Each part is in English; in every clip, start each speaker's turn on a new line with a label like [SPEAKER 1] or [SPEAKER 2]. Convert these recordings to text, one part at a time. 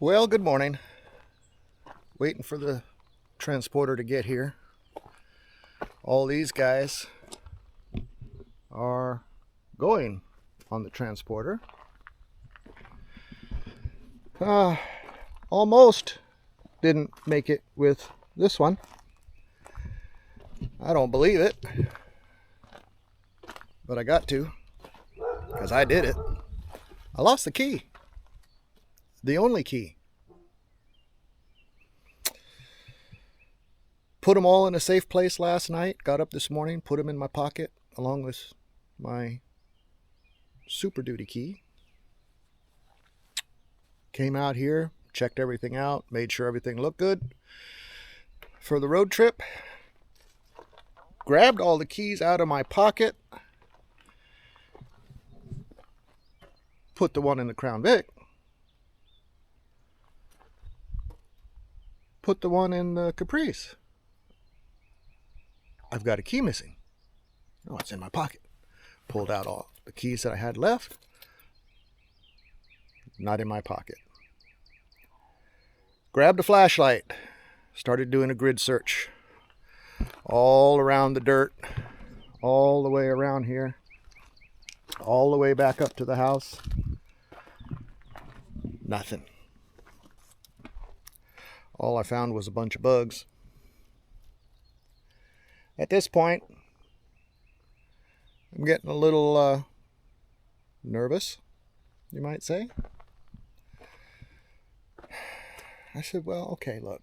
[SPEAKER 1] Well, good morning. Waiting for the transporter to get here. All these guys are going on the transporter. Almost didn't make it with this one. I don't believe it, but I got to, because I did it. I lost the key. The only key. Put them all in a safe place last night. Got up this morning, put them in my pocket along with my Super Duty key. Came out here, checked everything out, made sure everything looked good for the road trip. Grabbed all the keys out of my pocket. Put the one in the Crown Vic. Put the one in the Caprice. I've got a key missing. Oh, it's in my pocket. Pulled out all the keys that I had left. Not in my pocket. Grabbed a flashlight. Started doing a grid search. All around the dirt. All the way around here. All the way back up to the house. Nothing. All I found was a bunch of bugs. At this point, I'm getting a little nervous, you might say. I said, well, okay, look.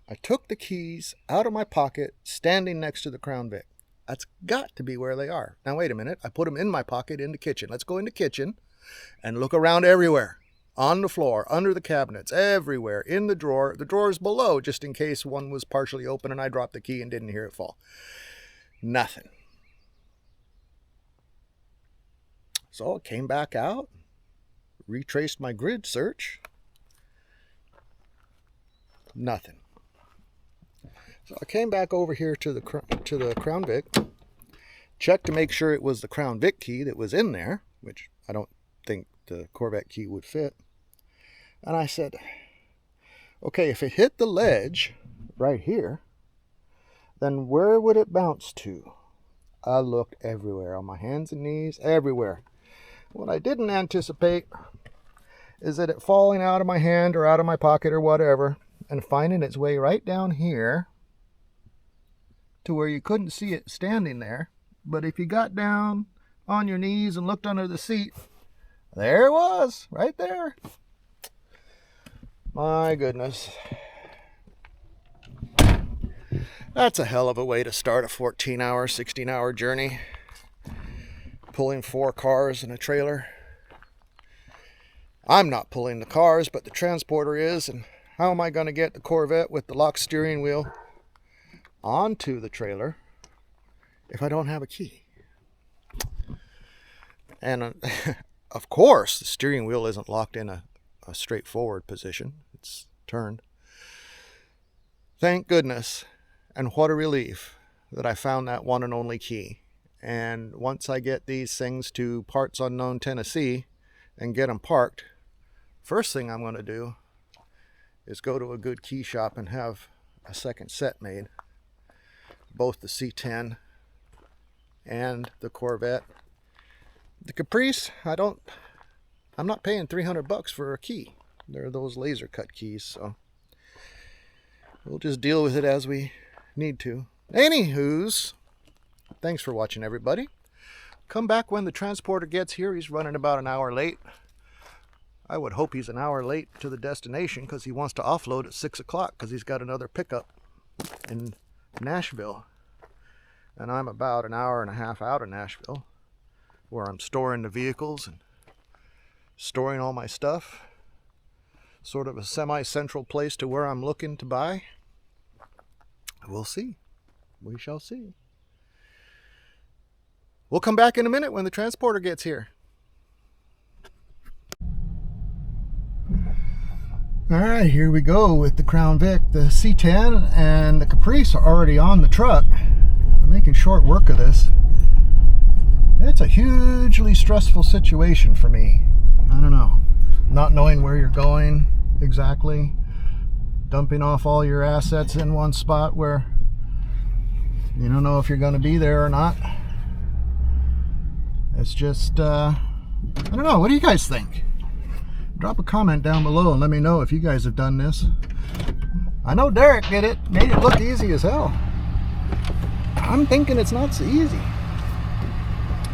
[SPEAKER 1] I took the keys out of my pocket, standing next to the Crown Vic. That's got to be where they are. Now, wait a minute. I put them in my pocket in the kitchen. Let's go in the kitchen and look around everywhere. On the floor, under the cabinets, everywhere, in the drawers below, just in case one was partially open and I dropped the key and didn't hear it fall. Nothing. So I came back out, retraced my grid search. Nothing. So I came back over here to the Crown Vic, checked to make sure it was the Crown Vic key that was in there, which I don't think the Corvette key would fit. And I said, okay, if it hit the ledge right here, then where would it bounce to? I looked everywhere, on my hands and knees, everywhere. What I didn't anticipate is that it falling out of my hand or out of my pocket or whatever and finding its way right down here to where you couldn't see it standing there. But if you got down on your knees and looked under the seat, there it was, right there. My goodness. That's a hell of a way to start a 14-hour, 16-hour journey. Pulling 4 cars and a trailer. I'm not pulling the cars, but the transporter is. And how am I going to get the Corvette with the lock steering wheel onto the trailer if I don't have a key? And of course, the steering wheel isn't locked in a straightforward position. It's turned. Thank goodness, and what a relief that I found that one and only key. And once I get these things to Parts Unknown, Tennessee, and get them parked, first thing I'm going to do is go to a good key shop and have a second set made. Both the C10 and the Corvette. The Caprice, I'm not paying $300 for a key. They're those laser cut keys, so we'll just deal with it as we need to. Anywho's, thanks for watching, everybody. Come back when the transporter gets here. He's running about an hour late. I would hope he's an hour late to the destination because he wants to offload at 6 o'clock because he's got another pickup in Nashville. And I'm about an hour and a half out of Nashville, where I'm storing the vehicles and storing all my stuff. Sort of a semi-central place to where I'm looking to buy. We'll see. We shall see. We'll come back in a minute when the transporter gets here. All right, here we go with the Crown Vic. The C10 and the Caprice are already on the truck. I'm making short work of this. It's a hugely stressful situation for me. I don't know. Not knowing where you're going, exactly dumping off all your assets in one spot where you don't know if you're going to be there or not. It's just, I don't know. What do you guys think? Drop a comment down below and let me know if you guys have done this. I know Derek did it, made it look easy as hell. I'm thinking it's not so easy.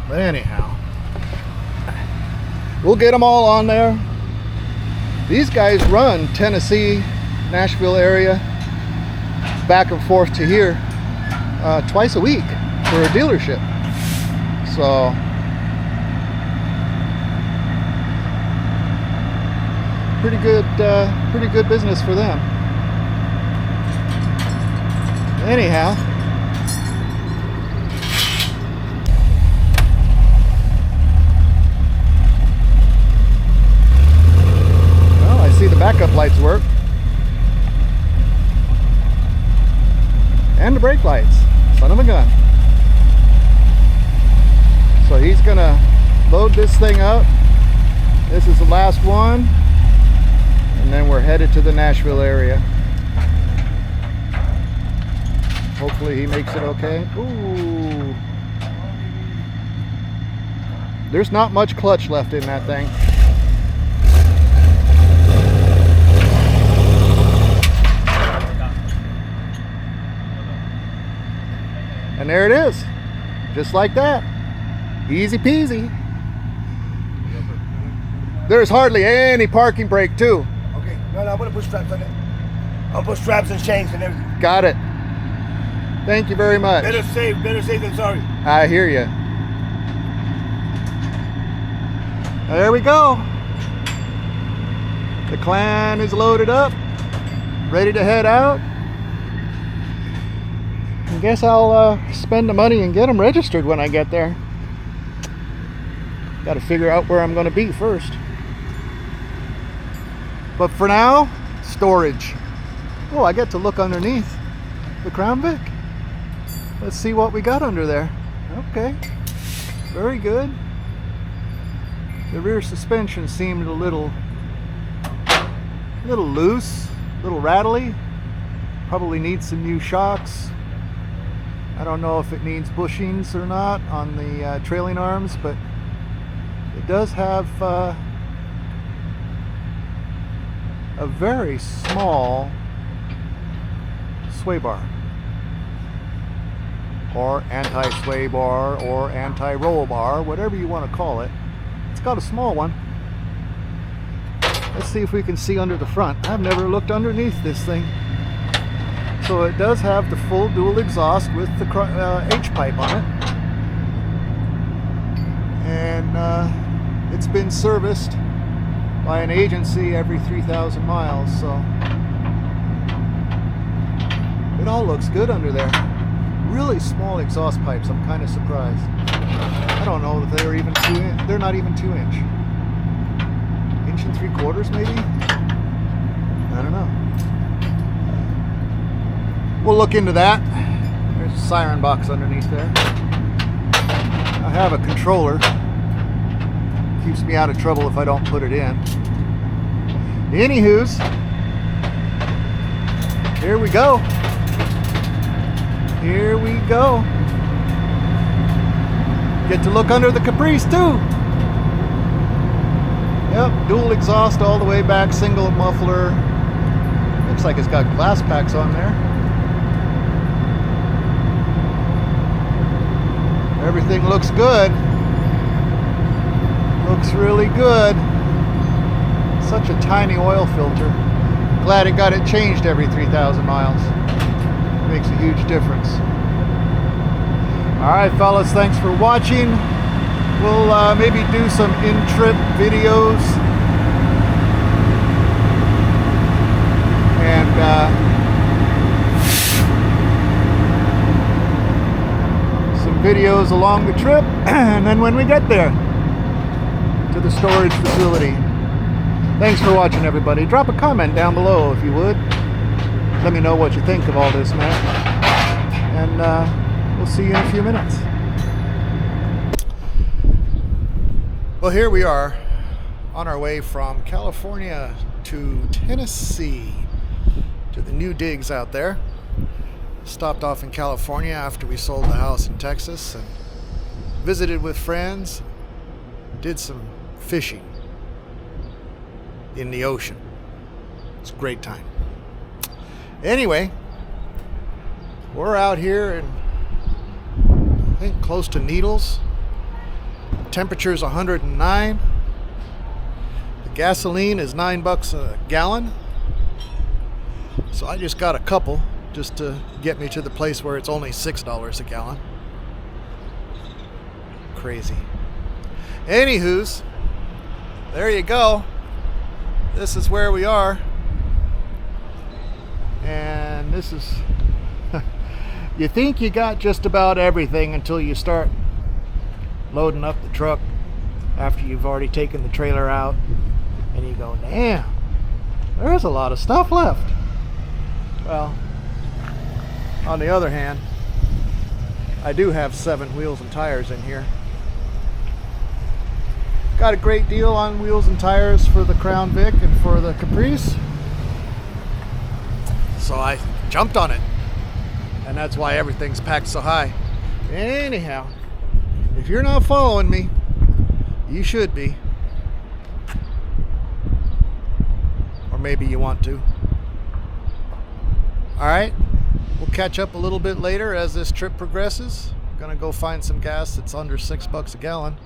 [SPEAKER 1] But anyhow, we'll get them all on there. These guys run Tennessee, Nashville area, back and forth to here twice a week for a dealership. So pretty good business for them. Anyhow, well, I see the backup lights work and the brake lights. Son of a gun. So he's gonna load this thing up. This is the last one, and then we're headed to the Nashville area. Hopefully he makes it okay. Ooh. There's not much clutch left in that thing. And there it is. Just like that. Easy peasy. There's hardly any parking brake too.
[SPEAKER 2] Okay, no, I'm gonna put straps on it. I'll put straps and chains and everything.
[SPEAKER 1] Got it. Thank you very much.
[SPEAKER 2] Better safe than sorry.
[SPEAKER 1] I hear you. There we go. The Clan is loaded up, ready to head out. I guess I'll spend the money and get them registered when I get there. Got to figure out where I'm going to be first. But for now, storage. Oh, I get to look underneath the Crown Vic. Let's see what we got under there. Okay, very good. The rear suspension seemed a little loose, a little rattly. Probably needs some new shocks. I don't know if it needs bushings or not on the trailing arms, but it does have a very small sway bar, or anti-sway bar, or anti-roll bar, whatever you want to call it. It's got a small one. Let's see if we can see under the front. I've never looked underneath this thing. So it does have the full dual exhaust with the H-pipe on it. And it's been serviced by an agency every 3,000 miles, so it all looks good under there. Really small exhaust pipes. I'm kind of surprised. I don't know if they're even 2 inch. They're not even 2 inch. 1 3/4 maybe? I don't know. We'll look into that. There's a siren box underneath there. I have a controller. Keeps me out of trouble if I don't put it in. Anywho's, here we go. Here we go. Get to look under the Caprice too. Yep, dual exhaust all the way back, single muffler. Looks like it's got glass packs on there. Everything looks good. Looks really good. Such a tiny oil filter. Glad it got it changed every 3,000 miles. Makes a huge difference. Alright fellas, thanks for watching. We'll maybe do some in-trip videos. And some videos along the trip. And then when we get there to the storage facility. Thanks for watching everybody. Drop a comment down below if you would. Let me know what you think of all this, man. And we'll see you in a few minutes. Well, here we are on our way from California to Tennessee, to the new digs out there. Stopped off in California after we sold the house in Texas and visited with friends. Did some fishing in the ocean. It's a great time. Anyway, we're out here in, I think, close to Needles. Temperature's 109. The gasoline is $9 a gallon. So I just got a couple just to get me to the place where it's only $6 a gallon. Crazy. Anywho's, there you go. This is where we are. And this is, you think you got just about everything until you start loading up the truck after you've already taken the trailer out. And you go, damn, there's a lot of stuff left. Well, on the other hand, I do have 7 wheels and tires in here. Got a great deal on wheels and tires for the Crown Vic and for the Caprice. So I jumped on it. And that's why everything's packed so high. Anyhow, if you're not following me, you should be. Or maybe you want to. Alright, we'll catch up a little bit later as this trip progresses. I'm gonna go find some gas that's under $6 a gallon.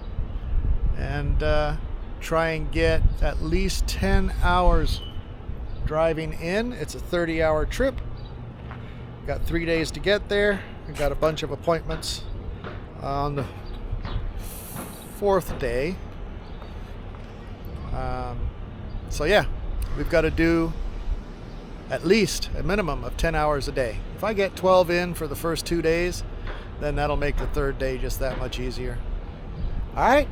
[SPEAKER 1] And try and get at least 10 hours driving in. It's a 30-hour trip. Got 3 days to get there. We've got a bunch of appointments on the 4th day. So yeah, we've got to do at least a minimum of 10 hours a day. If I get 12 in for the first 2 days, then that'll make the 3rd day just that much easier. All right,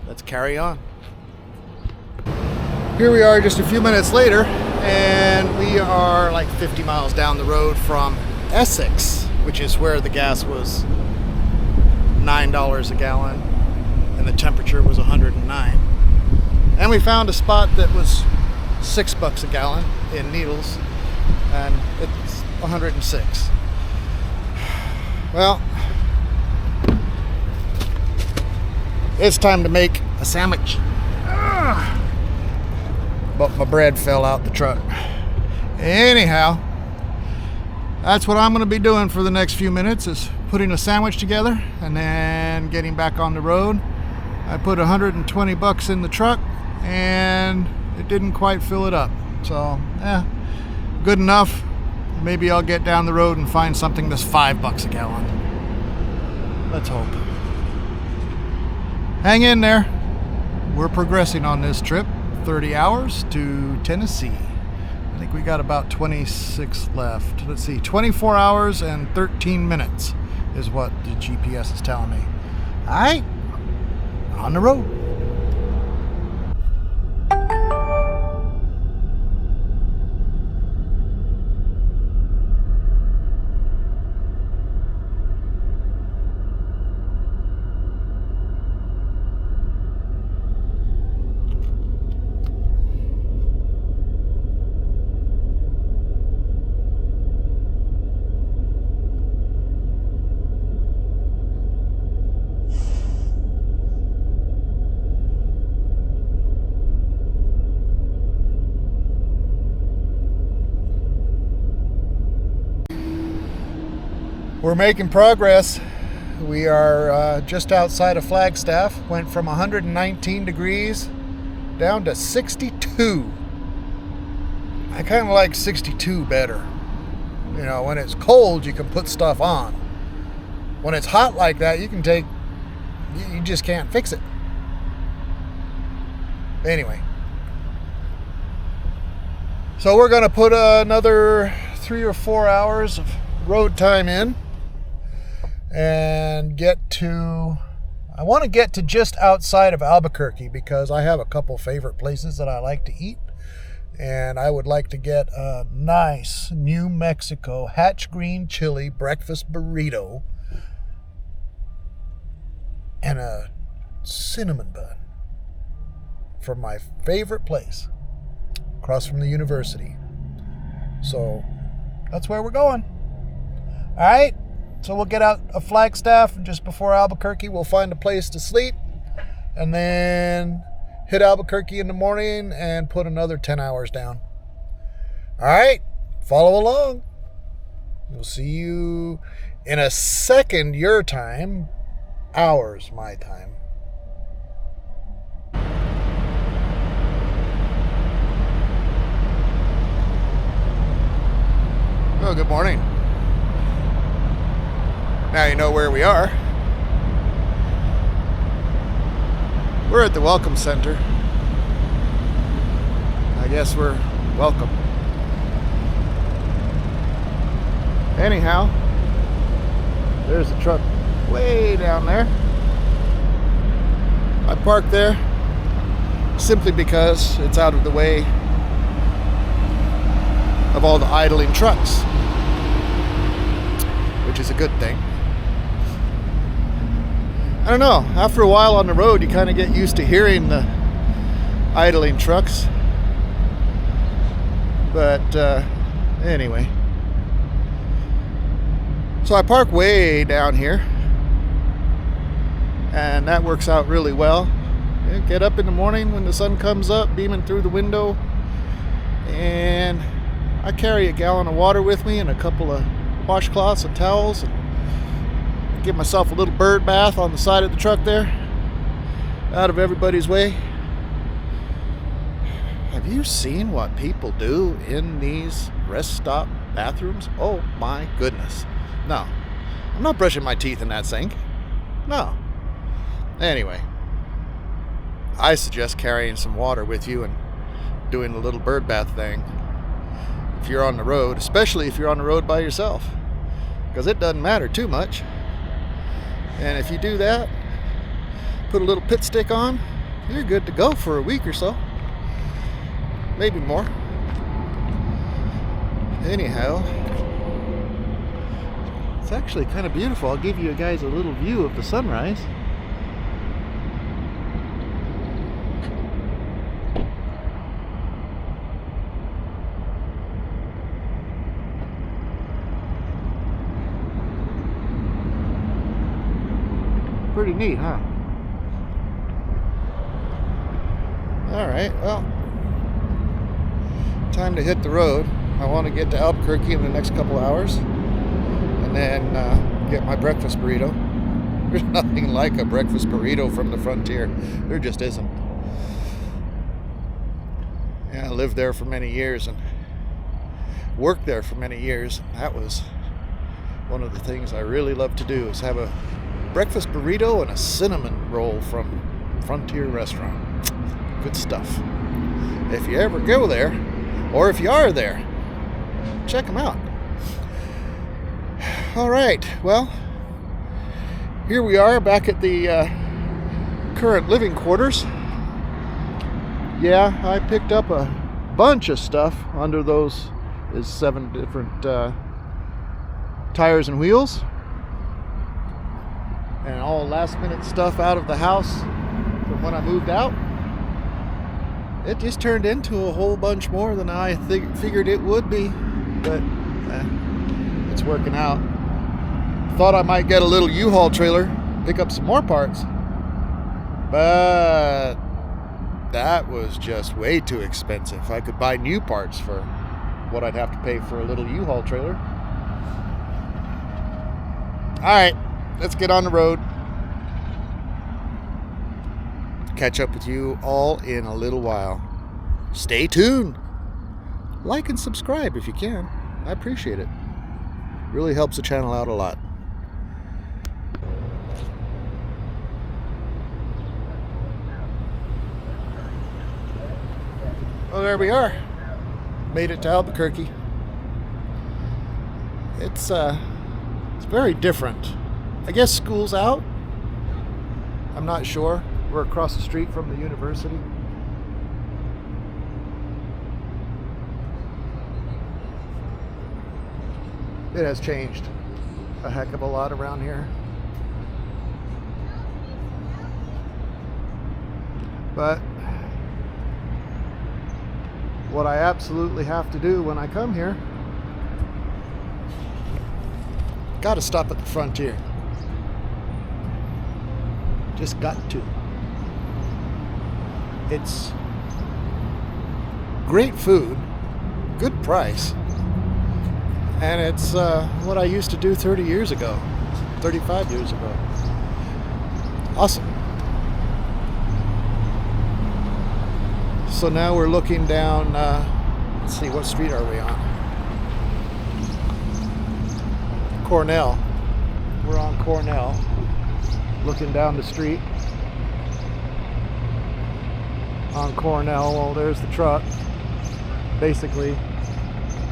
[SPEAKER 1] let's carry on. Here we are just a few minutes later, and we are like 50 miles down the road from Essex, which is where the gas was $9 a gallon and the temperature was 109. And we found a spot that was $6 a gallon in Needles, and it's 106. Well, it's time to make a sandwich. But my bread fell out the truck. Anyhow, that's what I'm going to be doing for the next few minutes, is putting a sandwich together and then getting back on the road. I put $120 in the truck and it didn't quite fill it up. So, good enough. Maybe I'll get down the road and find something that's $5 a gallon. Let's hope. Hang in there. We're progressing on this trip. 30 hours to Tennessee. I think we got about 26 left. Let's see, 24 hours and 13 minutes is what the GPS is telling me. All right, on the road. We're making progress. We are just outside of Flagstaff. Went from 119 degrees down to 62. I kind of like 62 better. You know, when it's cold, you can put stuff on. When it's hot like that, you just can't fix it. Anyway. So we're going to put another 3 or 4 hours of road time in. And I want to get to just outside of Albuquerque because I have a couple favorite places that I like to eat. And I would like to get a nice New Mexico Hatch Green Chili breakfast burrito and a cinnamon bun from my favorite place. across from the university. So that's where we're going. All right. So we'll get out of Flagstaff, and just before Albuquerque, we'll find a place to sleep, and then hit Albuquerque in the morning and put another 10 hours down. All right. Follow along. We'll see you in a second your time, hours my time. Oh, good morning. Now you know where we are. We're at the Welcome Center. I guess we're welcome. Anyhow, there's a truck way down there. I parked there simply because it's out of the way of all the idling trucks, which is a good thing. I don't know, after a while on the road you kind of get used to hearing the idling trucks. But anyway. So I park way down here, and that works out really well. I get up in the morning when the sun comes up, beaming through the window, and I carry a gallon of water with me and a couple of washcloths and towels, and give myself a little bird bath on the side of the truck there, out of everybody's way. Have you seen what people do in these rest stop bathrooms? Oh my goodness. No, I'm not brushing my teeth in that sink. No. Anyway, I suggest carrying some water with you and doing the little bird bath thing if you're on the road, especially if you're on the road by yourself, because it doesn't matter too much. And if you do that, put a little pit stick on, you're good to go for a week or so. Maybe more. Anyhow, it's actually kind of beautiful. I'll give you guys a little view of the sunrise. Pretty neat, huh? All right, well, time to hit the road. I want to get to Albuquerque in the next couple hours, and then get my breakfast burrito. There's nothing like a breakfast burrito from the frontier. There just isn't. Yeah, I lived there for many years and worked there for many years. That was one of the things I really love to do, is have a breakfast burrito and a cinnamon roll from Frontier Restaurant. Good stuff. If you ever go there, or if you are there, check them out. All right, well, here we are back at the current living quarters. Yeah, I picked up a bunch of stuff under those 7 different tires and wheels, and all last minute stuff out of the house from when I moved out. It just turned into a whole bunch more than I figured it would be, but it's working out. Thought I might get a little U-Haul trailer, pick up some more parts, but that was just way too expensive. I could buy new parts for what I'd have to pay for a little U-Haul trailer. All right, let's get on the road. Catch up with you all in a little while. Stay tuned. Like and subscribe if you can. I appreciate it. Really helps the channel out a lot. Well, there we are. Made it to Albuquerque. It's very different. I guess school's out. I'm not sure. We're across the street from the university. It has changed a heck of a lot around here. But what I absolutely have to do when I come here. Got to stop at the Frontier. Just got to. It's great food, good price, and it's what I used to do 30 years ago, 35 years ago. Awesome. So now we're looking down, let's see, what street are we on? Cornell. We're on Cornell, looking down the street on Cornell. Well, there's the truck. Basically,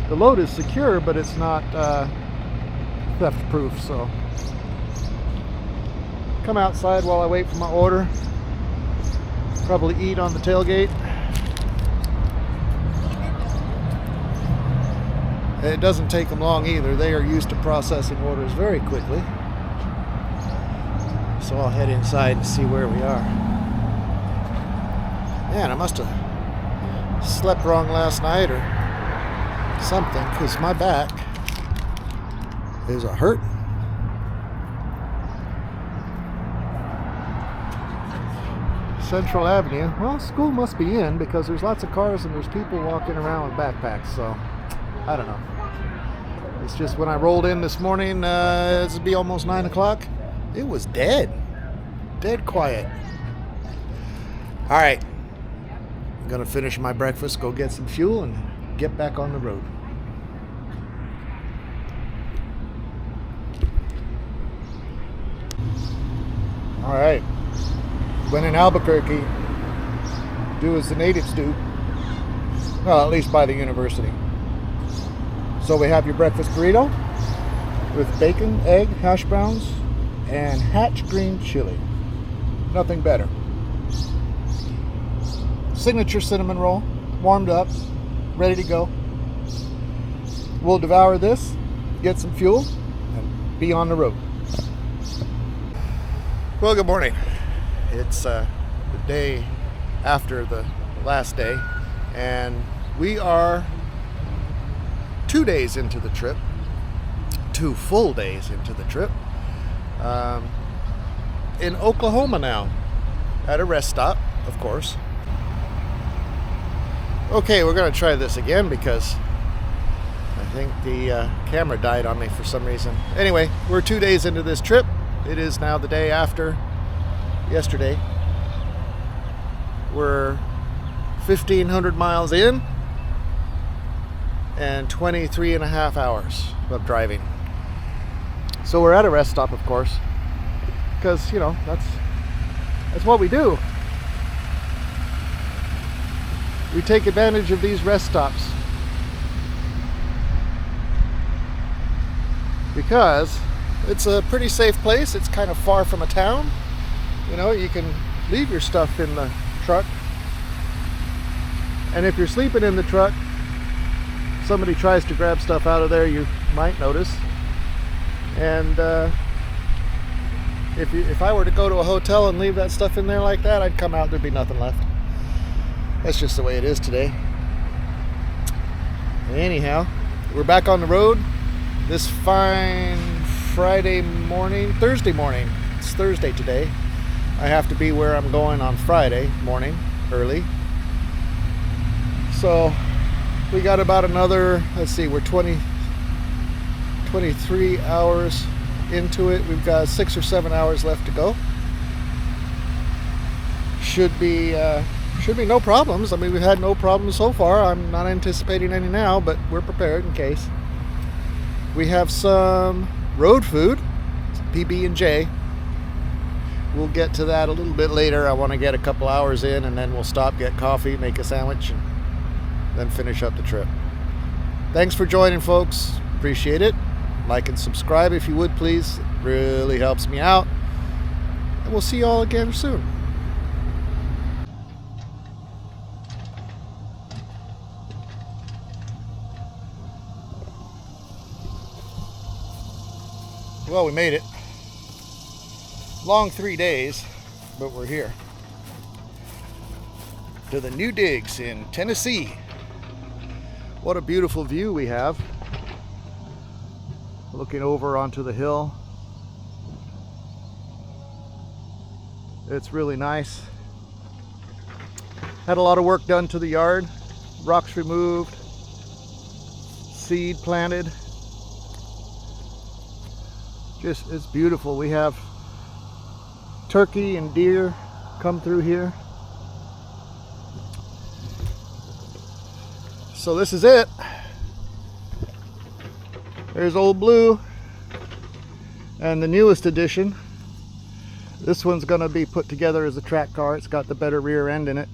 [SPEAKER 1] the load is secure, but it's not theft proof, so come outside while I wait for my order. Probably eat on the tailgate. It doesn't take them long either. They are used to processing orders very quickly. So I'll head inside and see where we are. Man, I must have slept wrong last night or something, because my back is a hurt. Central Avenue. Well, school must be in because there's lots of cars and there's people walking around with backpacks, so I don't know. It's just when I rolled in this morning, it'd be almost 9 o'clock, it was dead quiet. All right, I'm gonna finish my breakfast, go get some fuel, and get back on the road. All right, when in Albuquerque, do as the natives do. Well, at least by the university. So we have your breakfast burrito with bacon, egg, hash browns, and Hatch green chili. Nothing better. Signature cinnamon roll, warmed up, ready to go. We'll devour this, get some fuel, and be on the road. Well, good morning. It's the day after the last day, and we are 2 days into the trip, 2 full days into the trip, in Oklahoma now, at a rest stop, of course. Okay, we're going to try this again because I think the camera died on me for some reason. Anyway, we're 2 days into this trip. It is now the day after yesterday. We're 1,500 miles in and 23 and a half hours of driving. So we're at a rest stop, of course, because, you know, that's what we do. We take advantage of these rest stops because it's a pretty safe place. It's kind of far from a town. You know, you can leave your stuff in the truck, and if you're sleeping in the truck, somebody tries to grab stuff out of there, you might notice. And if I were to go to a hotel and leave that stuff in there like that, I'd come out, there'd be nothing left. That's just the way it is today. Anyhow, we're back on the road this fine Thursday morning. It's Thursday today. I have to be where I'm going on Friday morning, early. So we got about another, let's see, we're 23 hours into it. We've got 6 or 7 hours left to go. Should be no problems. I mean, we've had no problems so far. I'm not anticipating any now, but we're prepared in case. We have some road food, PB&J. We'll get to that a little bit later. I want to get a couple hours in, and then we'll stop, get coffee, make a sandwich, and then finish up the trip. Thanks for joining, folks. Appreciate it. Like and subscribe if you would, please. It really helps me out. And we'll see you all again soon. Well, we made it. Long 3 days, but we're here. To the new digs in Tennessee. What a beautiful view we have. Looking over onto the hill. It's really nice. Had a lot of work done to the yard. Rocks removed. Seed planted. Just, it's beautiful. We have turkey and deer come through here. So this is it. There's Old Blue and the newest edition. This one's gonna be put together as a track car. It's got the better rear end in it.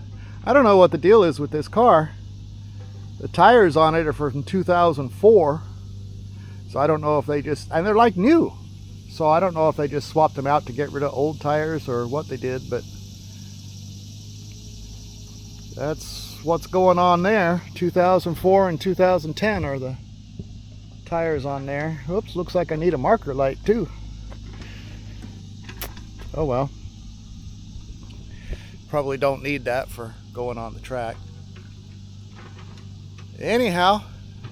[SPEAKER 1] I don't know what the deal is with this car. The tires on it are from 2004. So I don't know if they just, and they're like new. So I don't know if they just swapped them out to get rid of old tires or what they did, but that's what's going on there. 2004 and 2010 are the tires on there. Oops, looks like I need a marker light too. Oh well. Probably don't need that for going on the track. Anyhow,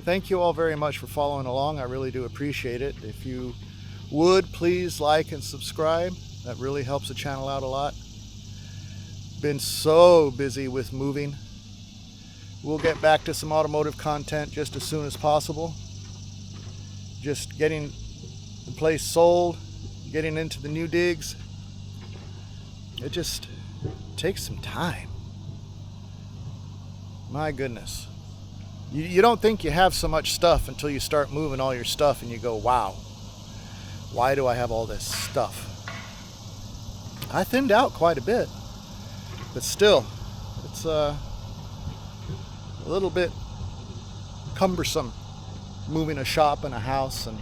[SPEAKER 1] thank you all very much for following along. I really do appreciate it. If you would, please like and subscribe. That really helps the channel out a lot. Been so busy with moving. We'll get back to some automotive content just as soon as possible. Just getting the place sold, getting into the new digs. It just takes some time. My goodness. You don't think you have so much stuff until you start moving all your stuff and you go, wow, why do I have all this stuff? I thinned out quite a bit, but still, it's a little bit cumbersome moving a shop and a house and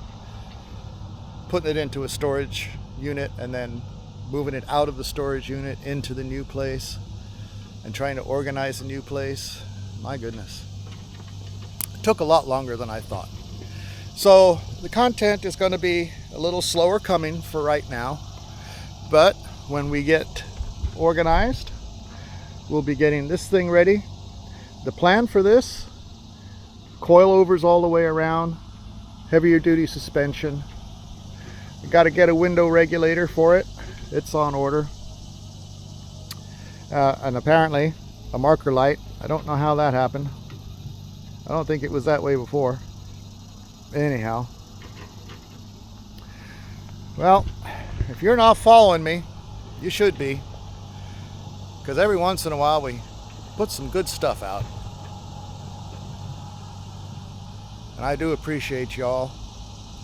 [SPEAKER 1] putting it into a storage unit and then moving it out of the storage unit into the new place and trying to organize the new place. My goodness. It took a lot longer than I thought. So the content is going to be a little slower coming for right now, but when we get organized, we'll be getting this thing ready. The plan for this, coilovers all the way around, heavier duty suspension. I got to get a window regulator for it. It's on order. And apparently a marker light. I don't know how that happened. I don't think it was that way before. Anyhow. Well, if you're not following me, you should be. Because every once in a while we put some good stuff out. And I do appreciate y'all.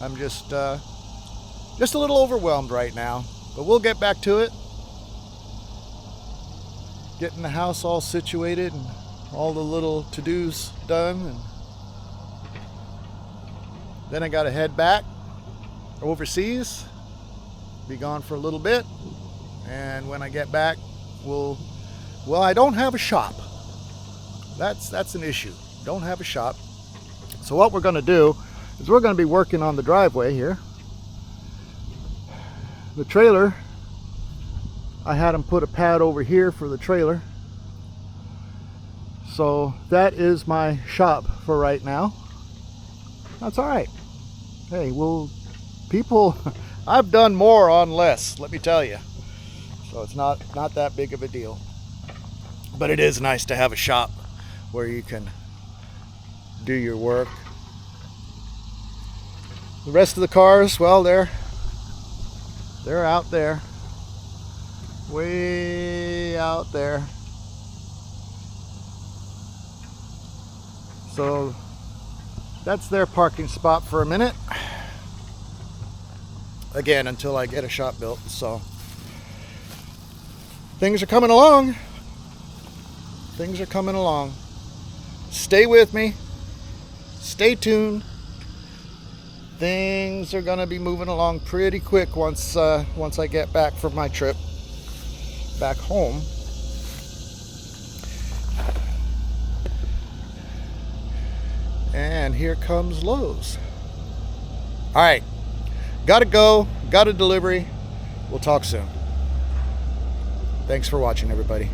[SPEAKER 1] I'm just a little overwhelmed right now. But we'll get back to it. Getting the house all situated and all the little to-dos done. And then I got to head back overseas. Be gone for a little bit. And when I get back, well, I don't have a shop. That's an issue. Don't have a shop. So what we're going to do is we're going to be working on the driveway here. The trailer, I had them put a pad over here for the trailer. So that is my shop for right now. That's all right. Hey, well, people, I've done more on less, let me tell you. So it's not that big of a deal. But it is nice to have a shop where you can do your work. The rest of the cars, well, they're out there. Way out there. So that's their parking spot for a minute. Again, until I get a shop built. So things are coming along. Things are coming along. Stay with me. Stay tuned. Things are gonna be moving along pretty quick once I get back from my trip back home. And here comes Lowe's. All right, gotta go, got a delivery. We'll talk soon. Thanks for watching, everybody.